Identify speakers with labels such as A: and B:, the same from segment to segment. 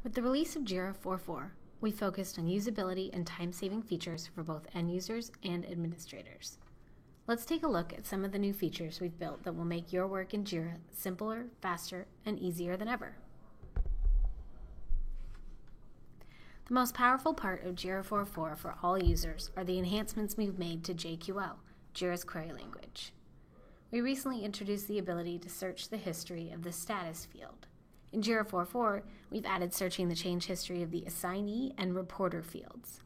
A: With the release of Jira 4.4, we focused on usability and time-saving features for both end users and administrators. Let's take a look at some of the new features we've built that will make your work in Jira simpler, faster, and easier than ever. The most powerful part of Jira 4.4 for all users are the enhancements we've made to JQL, Jira's query language. We recently introduced the ability to search the history of the status field. In Jira 4.4, we've added searching the change history of the assignee and reporter fields.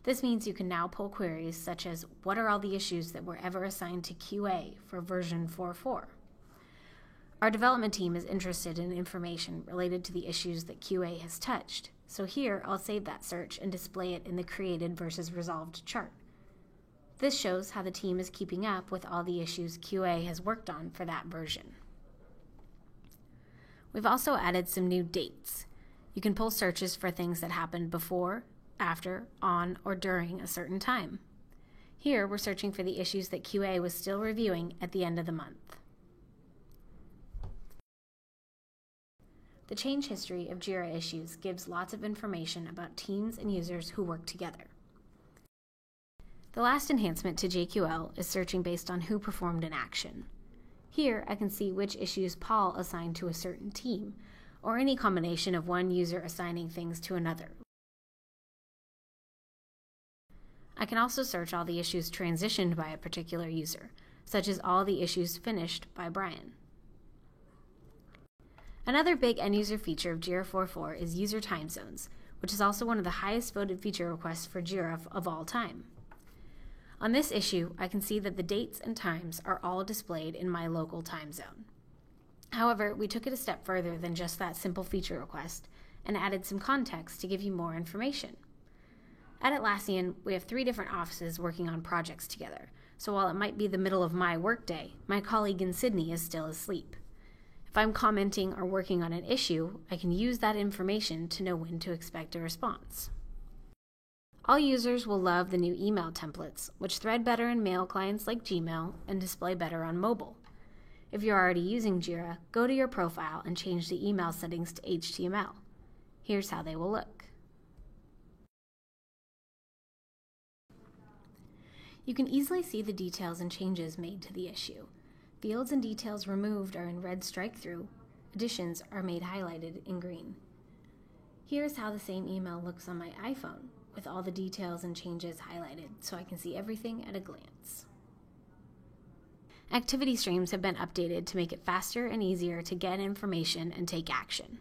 A: This means you can now pull queries such as, what are all the issues that were ever assigned to QA for version 4.4? Our development team is interested in information related to the issues that QA has touched, so here I'll save that search and display it in the created versus resolved chart. This shows how the team is keeping up with all the issues QA has worked on for that version. We've also added some new dates. You can pull searches for things that happened before, after, on, or during a certain time. Here, we're searching for the issues that QA was still reviewing at the end of the month. The change history of Jira issues gives lots of information about teams and users who work together. The last enhancement to JQL is searching based on who performed an action. Here, I can see which issues Paul assigned to a certain team, or any combination of one user assigning things to another. I can also search all the issues transitioned by a particular user, such as all the issues finished by Brian. Another big end-user feature of Jira 4.4 is user time zones, which is also one of the highest voted feature requests for Jira of all time. On this issue, I can see that the dates and times are all displayed in my local time zone. However, we took it a step further than just that simple feature request and added some context to give you more information. At Atlassian, we have 3 different offices working on projects together, so while it might be the middle of my workday, my colleague in Sydney is still asleep. If I'm commenting or working on an issue, I can use that information to know when to expect a response. All users will love the new email templates, which thread better in mail clients like Gmail and display better on mobile. If you're already using Jira, go to your profile and change the email settings to HTML. Here's how they will look. You can easily see the details and changes made to the issue. Fields and details removed are in red strike-through. Additions are made highlighted in green. Here's how the same email looks on my iPhone, with all the details and changes highlighted, so I can see everything at a glance. Activity streams have been updated to make it faster and easier to get information and take action.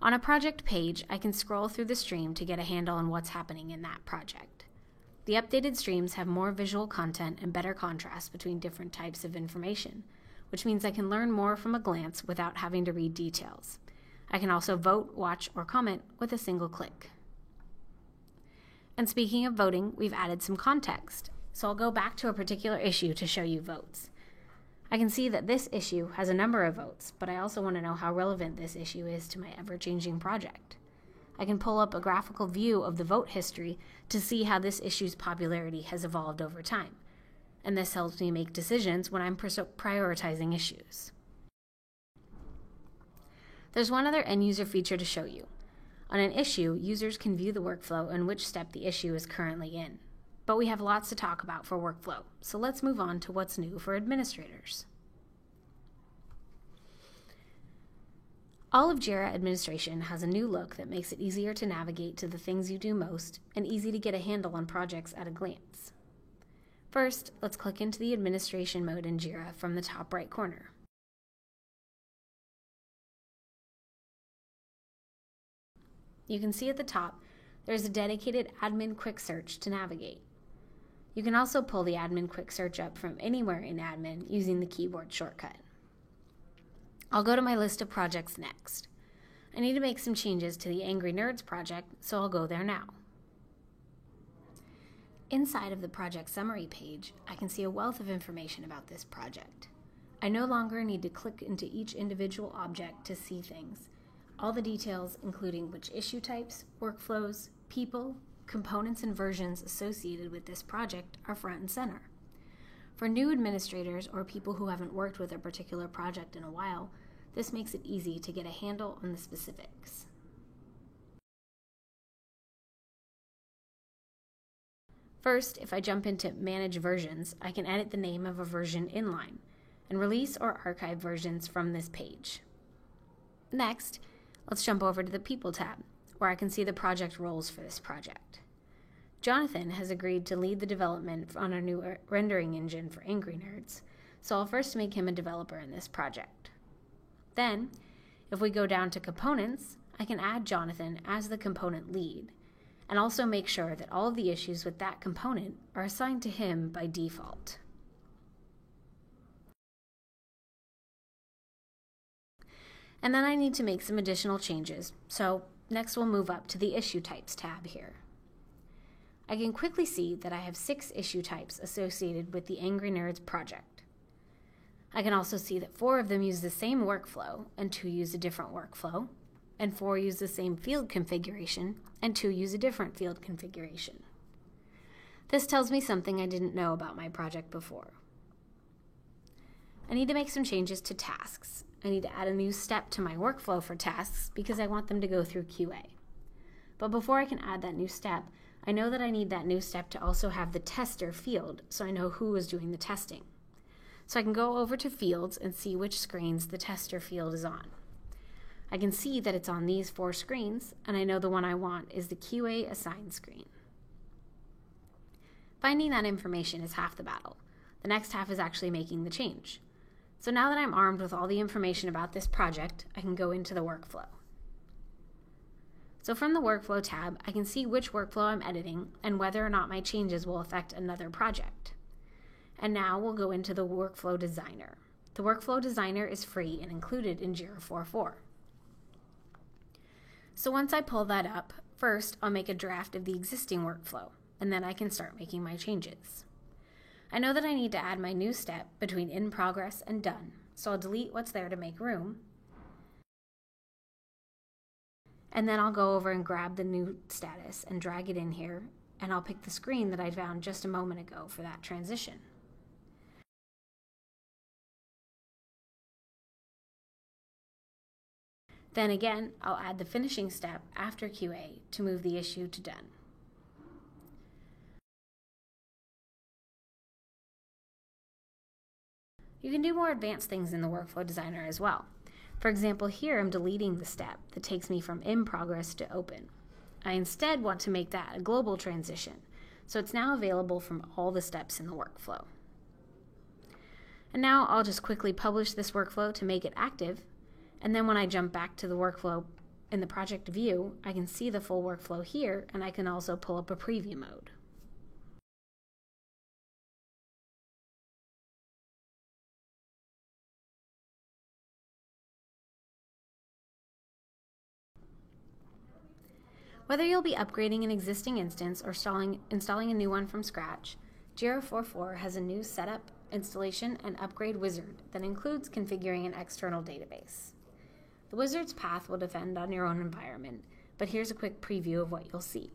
A: On a project page, I can scroll through the stream to get a handle on what's happening in that project. The updated streams have more visual content and better contrast between different types of information, which means I can learn more from a glance without having to read details. I can also vote, watch, or comment with a single click. And speaking of voting, we've added some context, so I'll go back to a particular issue to show you votes. I can see that this issue has a number of votes, but I also want to know how relevant this issue is to my ever-changing project. I can pull up a graphical view of the vote history to see how this issue's popularity has evolved over time, and this helps me make decisions when I'm prioritizing issues. There's one other end-user feature to show you. On an issue, users can view the workflow and which step the issue is currently in. But we have lots to talk about for workflow, so let's move on to what's new for administrators. All of Jira administration has a new look that makes it easier to navigate to the things you do most and easy to get a handle on projects at a glance. First, let's click into the administration mode in Jira from the top right corner. You can see at the top, there's a dedicated Admin Quick Search to navigate. You can also pull the Admin Quick Search up from anywhere in Admin using the keyboard shortcut. I'll go to my list of projects next. I need to make some changes to the Angry Nerds project, so I'll go there now. Inside of the project summary page, I can see a wealth of information about this project. I no longer need to click into each individual object to see things. All the details, including which issue types, workflows, people, components, and versions associated with this project are front and center. For new administrators or people who haven't worked with a particular project in a while, this makes it easy to get a handle on the specifics. First, if I jump into Manage Versions, I can edit the name of a version inline and release or archive versions from this page. Next, let's jump over to the People tab, where I can see the project roles for this project. Jonathan has agreed to lead the development on our new rendering engine for Angry Nerds, so I'll first make him a developer in this project. Then, if we go down to Components, I can add Jonathan as the component lead, and also make sure that all of the issues with that component are assigned to him by default. And then I need to make some additional changes, so next we'll move up to the Issue Types tab here. I can quickly see that I have 6 issue types associated with the Angry Nerds project. I can also see that 4 of them use the same workflow and 2 use a different workflow, and 4 use the same field configuration and 2 use a different field configuration. This tells me something I didn't know about my project before. I need to make some changes to tasks. I need to add a new step to my workflow for tasks because I want them to go through QA. But before I can add that new step, I know that I need that new step to also have the tester field so I know who is doing the testing. So I can go over to Fields and see which screens the tester field is on. I can see that it's on these 4 screens, and I know the one I want is the QA assigned screen. Finding that information is half the battle. The next half is actually making the change. So now that I'm armed with all the information about this project, I can go into the workflow. So from the Workflow tab, I can see which workflow I'm editing and whether or not my changes will affect another project. And now we'll go into the Workflow Designer. The Workflow Designer is free and included in Jira 4.4. So once I pull that up, first I'll make a draft of the existing workflow, and then I can start making my changes. I know that I need to add my new step between in progress and done, so I'll delete what's there to make room, and then I'll go over and grab the new status and drag it in here, and I'll pick the screen that I found just a moment ago for that transition. Then again, I'll add the finishing step after QA to move the issue to done. You can do more advanced things in the Workflow Designer as well. For example, here I'm deleting the step that takes me from in progress to open. I instead want to make that a global transition, so it's now available from all the steps in the workflow. And now I'll just quickly publish this workflow to make it active, and then when I jump back to the workflow in the project view, I can see the full workflow here, and I can also pull up a preview mode. Whether you'll be upgrading an existing instance or installing a new one from scratch, Jira 4.4 has a new setup, installation, and upgrade wizard that includes configuring an external database. The wizard's path will depend on your own environment, but here's a quick preview of what you'll see.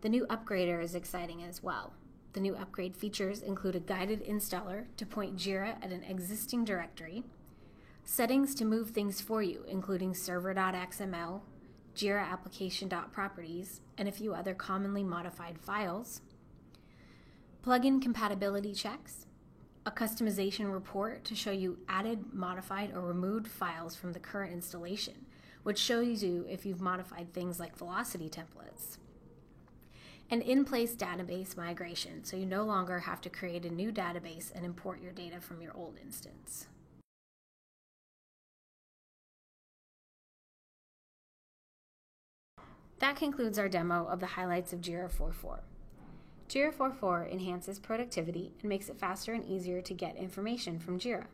A: The new upgrader is exciting as well. The new upgrade features include a guided installer to point Jira at an existing directory, settings to move things for you, including server.xml, Jira application.properties, and a few other commonly modified files, plugin compatibility checks, a customization report to show you added, modified, or removed files from the current installation, which shows you if you've modified things like velocity templates, an in-place database migration, so you no longer have to create a new database and import your data from your old instance. That concludes our demo of the highlights of Jira 4.4. Jira 4.4 enhances productivity and makes it faster and easier to get information from Jira.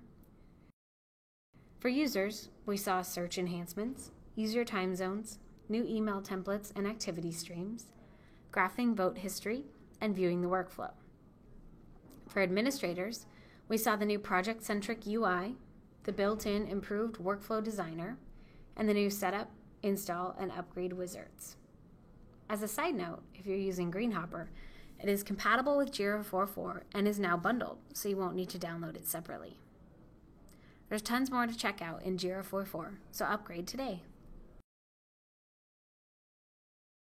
A: For users, we saw search enhancements, user time zones, new email templates and activity streams, graphing vote history, and viewing the workflow. For administrators, we saw the new project-centric UI, the built-in improved workflow designer, and the new setup, install, and upgrade wizards. As a side note, if you're using Greenhopper, it is compatible with Jira 4.4 and is now bundled, so you won't need to download it separately. There's tons more to check out in Jira 4.4, so upgrade today.